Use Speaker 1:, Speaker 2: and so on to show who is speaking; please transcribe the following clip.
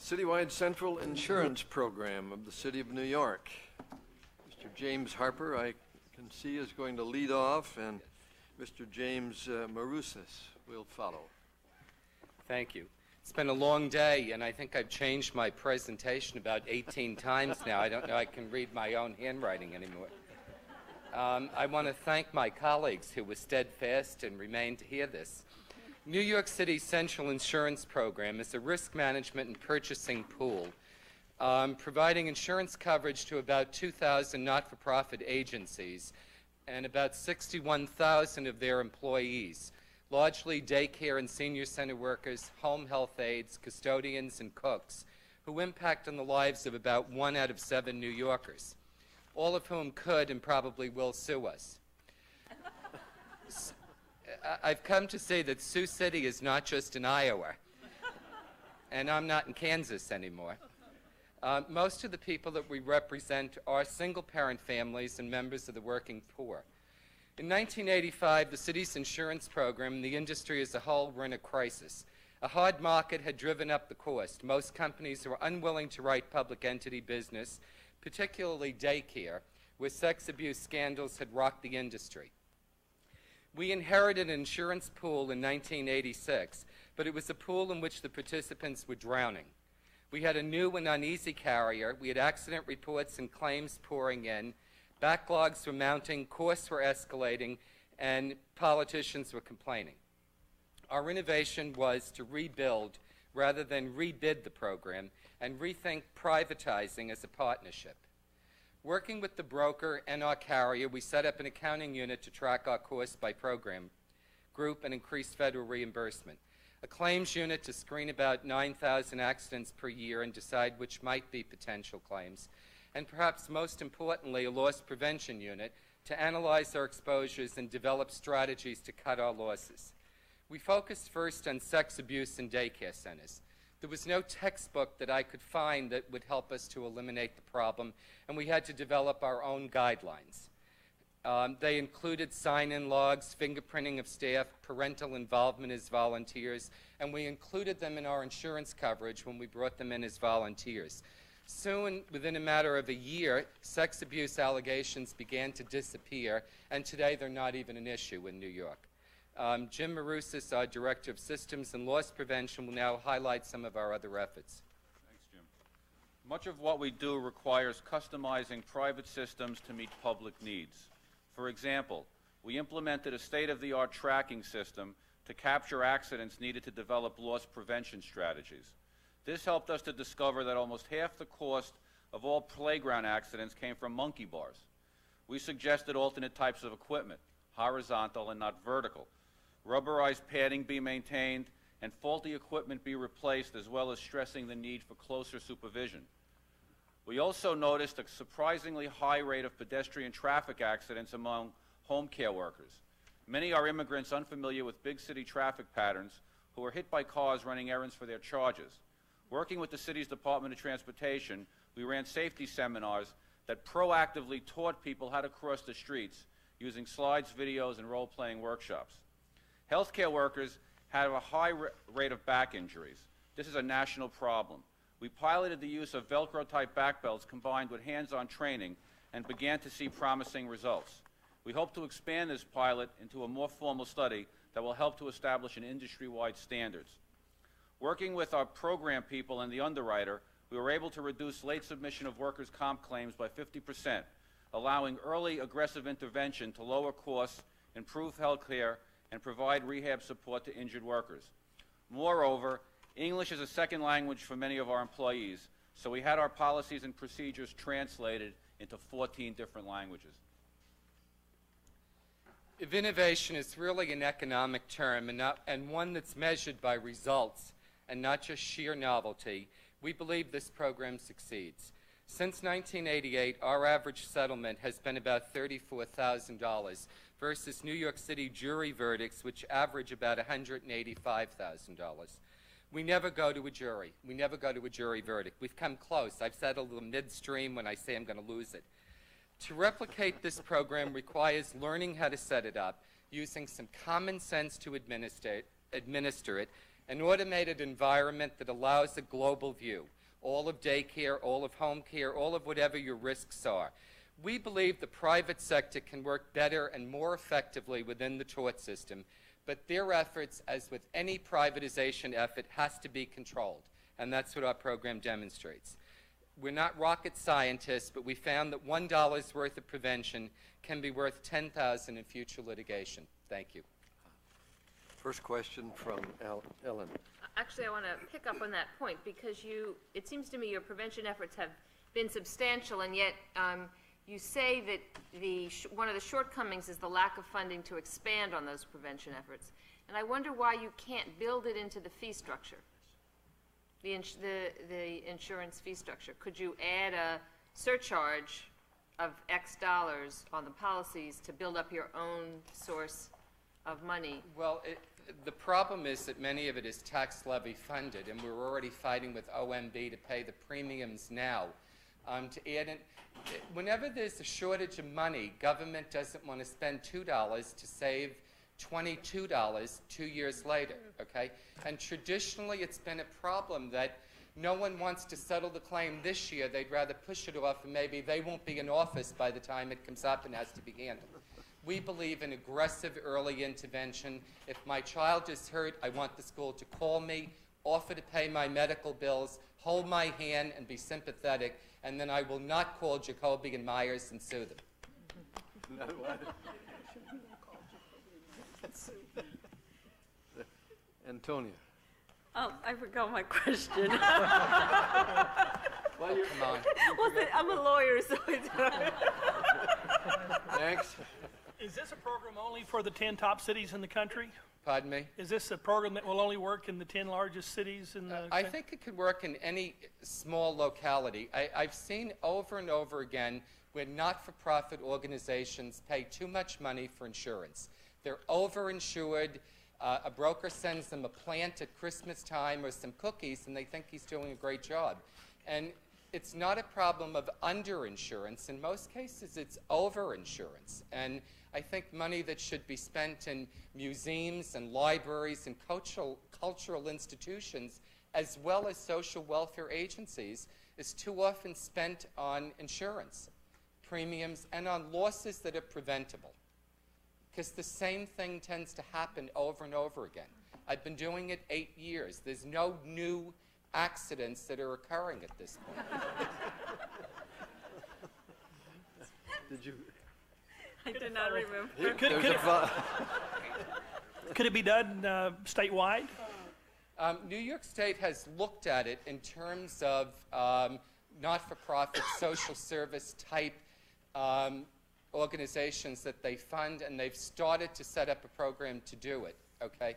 Speaker 1: Citywide Central Insurance Program of the City of New York. Mr. James Harper, I can see, is going to lead off, and Mr. James Marousas will follow.
Speaker 2: Thank you. It's been a long day, and I think I've changed my presentation about 18 times now. I don't know I can read my own handwriting anymore. I want to thank my colleagues who were steadfast and remained to hear this. New York City's Central Insurance Program is a risk management and purchasing pool providing insurance coverage to about 2,000 not-for-profit agencies and about 61,000 of their employees, largely daycare and senior center workers, home health aides, custodians, and cooks, who impact on the lives of about 1 out of 7 New Yorkers, all of whom could and probably will sue us. I've come to say that Sioux City is not just in Iowa, and I'm not in Kansas anymore. Most of the people that we represent are single-parent families and members of the working poor. In 1985, the city's insurance program and the industry as a whole were in a crisis. A hard market had driven up the cost. Most companies were unwilling to write public entity business, particularly daycare, where sex abuse scandals had rocked the industry. We inherited an insurance pool in 1986, but it was a pool in which the participants were drowning. We had a new and uneasy carrier. We had accident reports and claims pouring in. Backlogs were mounting, costs were escalating, and politicians were complaining. Our innovation was to rebuild rather than rebid the program and rethink privatizing as a partnership. Working with the broker and our carrier, we set up an accounting unit to track our costs by program group and increase federal reimbursement. A claims unit to screen about 9,000 accidents per year and decide which might be potential claims. And perhaps most importantly, a loss prevention unit to analyze our exposures and develop strategies to cut our losses. We focused first on sex abuse in daycare centers. There was no textbook that I could find that would help us to eliminate the problem, and we had to develop our own guidelines. They included sign-in logs, fingerprinting of staff, parental involvement as volunteers, and we included them in our insurance coverage when we brought them in as volunteers. Soon, within a matter of a year, sex abuse allegations began to disappear, and today they're not even an issue in New York. Jim Marousas, our Director of Systems and Loss Prevention, will now highlight some of our other efforts.
Speaker 3: Thanks, Jim. Much of what we do requires customizing private systems to meet public needs. For example, we implemented a state-of-the-art tracking system to capture accidents needed to develop loss prevention strategies. This helped us to discover that almost half the cost of all playground accidents came from monkey bars. We suggested alternate types of equipment, horizontal and not vertical. Rubberized padding be maintained, and faulty equipment be replaced, as well as stressing the need for closer supervision. We also noticed a surprisingly high rate of pedestrian traffic accidents among home care workers. Many are immigrants unfamiliar with big city traffic patterns who are hit by cars running errands for their charges. Working with the city's Department of Transportation, we ran safety seminars that proactively taught people how to cross the streets using slides, videos, and role-playing workshops. Healthcare workers have a high rate of back injuries. This is a national problem. We piloted the use of Velcro-type back belts combined with hands-on training and began to see promising results. We hope to expand this pilot into a more formal study that will help to establish an industry-wide standards. Working with our program people and the underwriter, we were able to reduce late submission of workers' comp claims by 50%, allowing early aggressive intervention to lower costs, improve health care, and provide rehab support to injured workers. Moreover, English is a second language for many of our employees, so we had our policies and procedures translated into 14 different languages.
Speaker 2: If innovation is really an economic term and one that's measured by results and not just sheer novelty, we believe this program succeeds. Since 1988, our average settlement has been about $34,000 versus New York City jury verdicts, which average about $185,000. We never go to a jury. We never go to a jury verdict. We've come close. I've settled them midstream when I say I'm going to lose it. To replicate this program requires learning how to set it up, using some common sense to administer it, an automated environment that allows a global view. all of daycare, all of home care, all of whatever your risks are. We believe the private sector can work better and more effectively within the tort system, but their efforts, as with any privatization effort, has to be controlled, and that's what our program demonstrates. We're not rocket scientists, but we found that $1 worth of prevention can be worth $10,000 in future litigation. Thank you.
Speaker 1: First question from Ellen.
Speaker 4: Actually, I want to pick up on that point because it seems to me your prevention efforts have been substantial, and yet you say that one of the shortcomings is the lack of funding to expand on those prevention efforts. And I wonder why you can't build it into the fee structure, the insurance fee structure. Could you add a surcharge of X dollars on the policies to build up your own source of money?
Speaker 2: Well, the problem is that many of it is tax levy funded, and we're already fighting with OMB to pay the premiums now. To add in, whenever there's a shortage of money, government doesn't want to spend $2 to save $22 2 years later, okay? And traditionally, it's been a problem that no one wants to settle the claim this year. They'd rather push it off, and maybe they won't be in office by the time it comes up and has to be handled. We believe in aggressive early intervention. If my child is hurt, I want the school to call me, offer to pay my medical bills, hold my hand, and be sympathetic, and then I will not call Jacoby and Myers and sue them.
Speaker 1: Antonia.
Speaker 5: Oh, I forgot my question.
Speaker 2: Well, come on.
Speaker 5: I'm a lawyer, so it's...
Speaker 1: Thanks.
Speaker 6: Is this a program only for the 10 top cities in the country?
Speaker 2: Pardon me?
Speaker 6: Is this a program that will only work in the 10 largest cities in the
Speaker 2: I think it could work in any small locality. I've seen over and over again where not-for-profit organizations pay too much money for insurance. They're overinsured. A broker sends them a plant at Christmas time or some cookies, and they think he's doing a great job. And it's not a problem of underinsurance. In most cases, it's overinsurance. And I think money that should be spent in museums and libraries and cultural institutions, as well as social welfare agencies, is too often spent on insurance premiums and on losses that are preventable. Because the same thing tends to happen over and over again. I've been doing it 8 years. There's no new accidents that are occurring at this point.
Speaker 1: Did you?
Speaker 5: I did not remember.
Speaker 6: Could it be done statewide?
Speaker 2: New York State has looked at it in terms of not-for-profit social service type organizations that they fund, and they've started to set up a program to do it, okay?